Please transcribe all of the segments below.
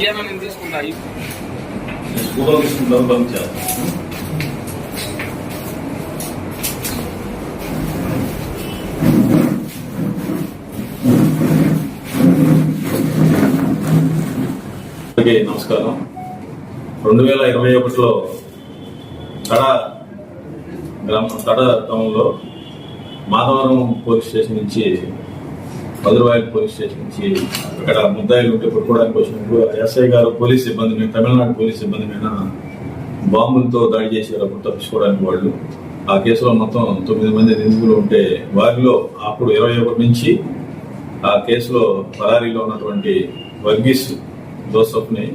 ఇయ్యాన నేను తీసుకుంటా స్కూల్లో తీసుకుంటారు పంపించారు. నమస్కారం. 2021లో తడ టౌన్లో మాధవరం పోలీస్ స్టేషన్ నుంచి మధురవాయిల్ పోలీస్ స్టేషన్ నుంచి అక్కడ ముద్దాయిలు ఉంటే పట్టుకోవడానికి వచ్చినప్పుడు ఎస్ఐ గారు పోలీస్ సిబ్బంది మీద, తమిళనాడు పోలీస్ సిబ్బంది మీద బాంబులతో దాడి చేశారు అప్పుడు తప్పించుకోవడానికి వాళ్ళు. ఆ కేసులో మొత్తం 9 మంది నిందితులు ఉంటే వారిలో అప్పుడు 21 నుంచి ఆ కేసులో పరారీలో ఉన్నటువంటి వర్గీస్ జోసెఫ్ని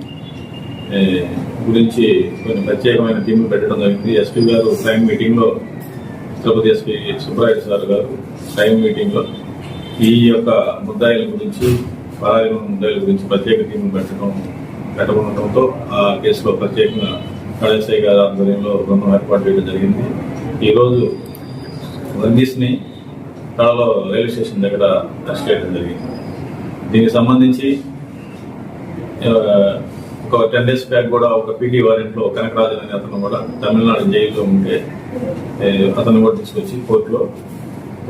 గురించి కొన్ని ప్రత్యేకమైన టీంలు పెట్టడం జరిగింది. ఎస్పీ గారు క్రైమ్ మీటింగ్లో, తిరుపతి ఎస్పీ సుబ్రాయుడు సార్ గారు క్రైమ్ మీటింగ్లో ఈ యొక్క ముద్దాయిల గురించి, పరారీలో ముద్దాయిల గురించి ప్రత్యేక టీంలు పెట్టబడటంతో ఆ కేసులో ప్రత్యేకంగా ఎస్ఐ గారి ఆధ్వర్యంలో బృందం ఏర్పాటు చేయడం జరిగింది. ఈరోజు వర్గీస్ని కడలో రైల్వే స్టేషన్ దగ్గర అరెస్ట్ చేయడం జరిగింది. దీనికి సంబంధించి ఒక 10 days బ్యాక్ కూడా ఒక పీటీ వారెంట్లో కనకరాజన్ అనే అతను కూడా తమిళనాడు జైల్లో ఉంటే అతను కూడా తీసుకొచ్చి కోర్టులో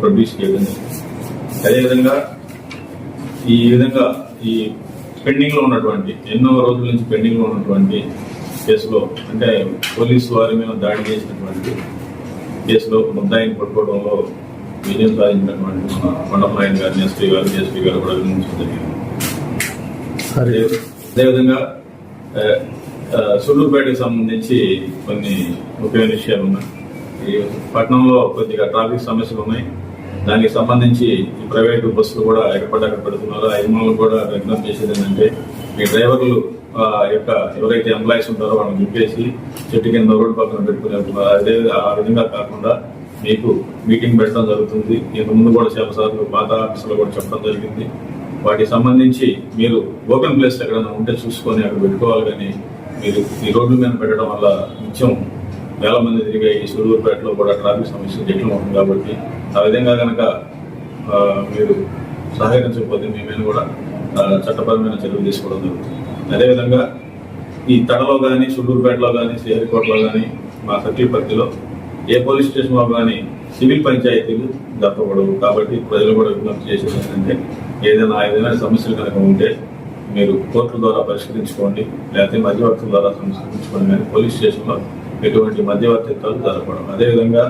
ప్రొడ్యూస్ చేయడం జరిగింది. అదేవిధంగా ఈ పెండింగ్ లో ఉన్నటువంటి, ఎన్నో రోజుల నుంచి పెండింగ్ లో ఉన్నటువంటి కేసులో, అంటే పోలీసు వారి మీద దాడి చేసినటువంటి కేసులో ముద్దాయిని పట్టుకోవడంలో విజయం సాధించినటువంటి మన కొండపనాయన్ గారిని ఎస్పీ గారు కూడా అభినందించడం జరిగింది. అదేవిధంగా సుళ్ళూరుపేటకు సంబంధించి కొన్ని ముఖ్యమైన విషయాలు ఉన్నాయి. ఈ పట్టణంలో కొద్దిగా ట్రాఫిక్ సమస్యలు ఉన్నాయి. దానికి సంబంధించి ఈ ప్రైవేటు బస్సులు కూడా ఎక్కడపడ్డ పెడుతున్నారు. యజమానులు కూడా విజ్ఞప్తి చేసేది ఏంటంటే, మీ డ్రైవర్లు యొక్క ఎవరైతే ఎంప్లాయీస్ ఉంటారో వాళ్ళని చెప్పేసి చెట్టు కింద రోడ్డు పక్కన పెట్టుకుని వెళ్తున్నారు. అదే ఆ విధంగా కాకుండా మీకు మీటింగ్ పెట్టడం జరుగుతుంది. ఇంతకుముందు కూడా చాలా సార్లు పాత ఆఫీసులో కూడా చెప్పడం జరిగింది. వాటికి సంబంధించి మీరు ఓపెన్ ప్లేస్ ఎక్కడైనా ఉంటే చూసుకొని అక్కడ పెట్టుకోవాలి. కానీ మీరు ఈ రోడ్ల మీద పెట్టడం వల్ల నిత్యం వేల మంది తిరిగే ఈ సుళ్ళూరుపేటలో కూడా ట్రాఫిక్ సమస్య జటిలం ఉంటుంది. కాబట్టి ఆ విధంగా కనుక మీరు సహకరించకపోతే మీ మీద కూడా చట్టపరమైన చర్యలు తీసుకోవడం జరుగుతుంది. అదేవిధంగా ఈ తడలో కానీ, సుళ్ళూరుపేటలో కానీ, శ్రీహరికోటలో కానీ, మా సర్కిల్ పరిధిలో ఏ పోలీస్ స్టేషన్లో కానీ సివిల్ పంచాయతీలు జరపబడవు. కాబట్టి ప్రజలు కూడా విజ్ఞప్తి చేసేది ఏంటంటే, ఏదైనా సమస్యలు కనుక ఉంటే మీరు కోర్టుల ద్వారా పరిష్కరించుకోండి, లేకపోతే మధ్యవర్తుల ద్వారా పరిష్కరించుకోండి. కానీ పోలీస్ స్టేషన్లో ఎటువంటి మధ్యవర్తిత్వాలు జరపడం. అదేవిధంగా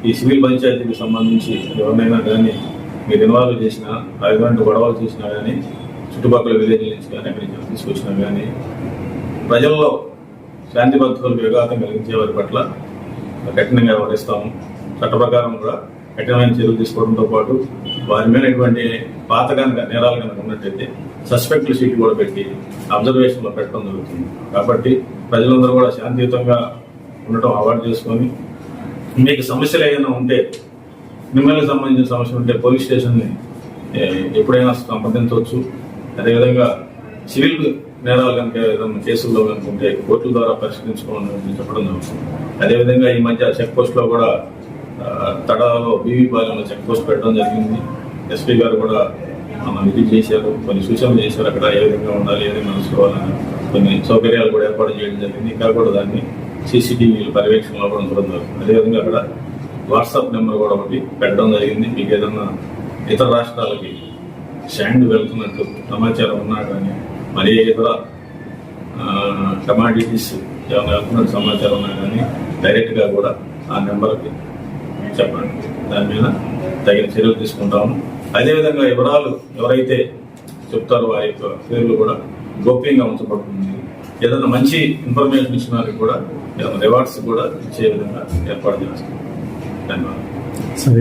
ఈ సివిల్ పంచాయతీకి సంబంధించి ఎవరినైనా కానీ మీరు ఇన్వాల్వ్ చేసినా, ఎటువంటి గొడవలు చేసినా కానీ, చుట్టుపక్కల విలేజ్ నుంచి కానీ ఎక్కడి నుంచి తీసుకొచ్చినా కానీ ప్రజల్లో శాంతి భద్రతలకు విఘాతం కలిగించే వారి పట్ల కఠినంగా వ్యవహరిస్తాము. చట్ట ప్రకారం కూడా కఠినమైన చర్యలు తీసుకోవడంతో పాటు వారి మీద ఎటువంటి పాత కనుక నేరాలు కనుక ఉన్నట్టయితే సస్పెక్ట్ షీట్ కూడా పెట్టి అబ్జర్వేషన్లో పెట్టడం జరుగుతుంది. కాబట్టి ప్రజలందరూ కూడా శాంతియుతంగా ఉండటం అవాయిడ్ చేసుకొని, మీకు సమస్యలు ఏదైనా ఉంటే, మిమ్మల్ని సంబంధించిన సమస్యలు ఉంటే పోలీస్ స్టేషన్ని ఎప్పుడైనా సంప్రదించవచ్చు. అదేవిధంగా సివిల్ నేరాలు కనుక ఏదైనా కేసుల్లో కనుక ఉంటే కోర్టుల ద్వారా పరిష్కరించుకోవాలని చెప్పడం జరుగుతుంది. అదేవిధంగా ఈ మధ్య చెక్ పోస్ట్లో కూడా తడాలో బీవీపాలెంలో చెక్ పోస్ట్ పెట్టడం జరిగింది. ఎస్పీ గారు కూడా విజిట్ చేశారు, కొన్ని సూచనలు చేశారు. అక్కడ ఏ విధంగా ఉండాలి, ఏ విధంగా నడుచుకోవాలని కొన్ని సౌకర్యాలు కూడా ఏర్పాటు చేయడం జరిగింది. ఇంకా కూడా దాన్ని సీసీటీవీ పర్యవేక్షణలో కూడా ఉంచడం జరుగుతుంది. అదేవిధంగా అక్కడ వాట్సాప్ నెంబర్ కూడా ఒకటి పెట్టడం జరిగింది. మీకు ఏదన్నా ఇతర రాష్ట్రాలకి శాండ్ వెళ్తున్నట్టు సమాచారం ఉన్నా కానీ, మరి ఇతర కమాడిటీస్ ఏమైనా వెళ్తున్నట్టు సమాచారం ఉన్నా కానీ డైరెక్ట్గా కూడా ఆ నెంబర్కి చెప్పండి. దాని మీద తగిన చర్యలు తీసుకుంటాము. అదేవిధంగా వివరాలు ఎవరైతే చెప్తారో వారి యొక్క పేర్లు కూడా గోప్యంగా ఉంచబడుతుంది. ఏదైనా మంచి ఇన్ఫర్మేషన్ ఇచ్చిన వారికి కూడా ఏదైనా రివార్డ్స్ కూడా ఇచ్చే విధంగా ఏర్పాటు చేస్తాం. ధన్యవాదాలు.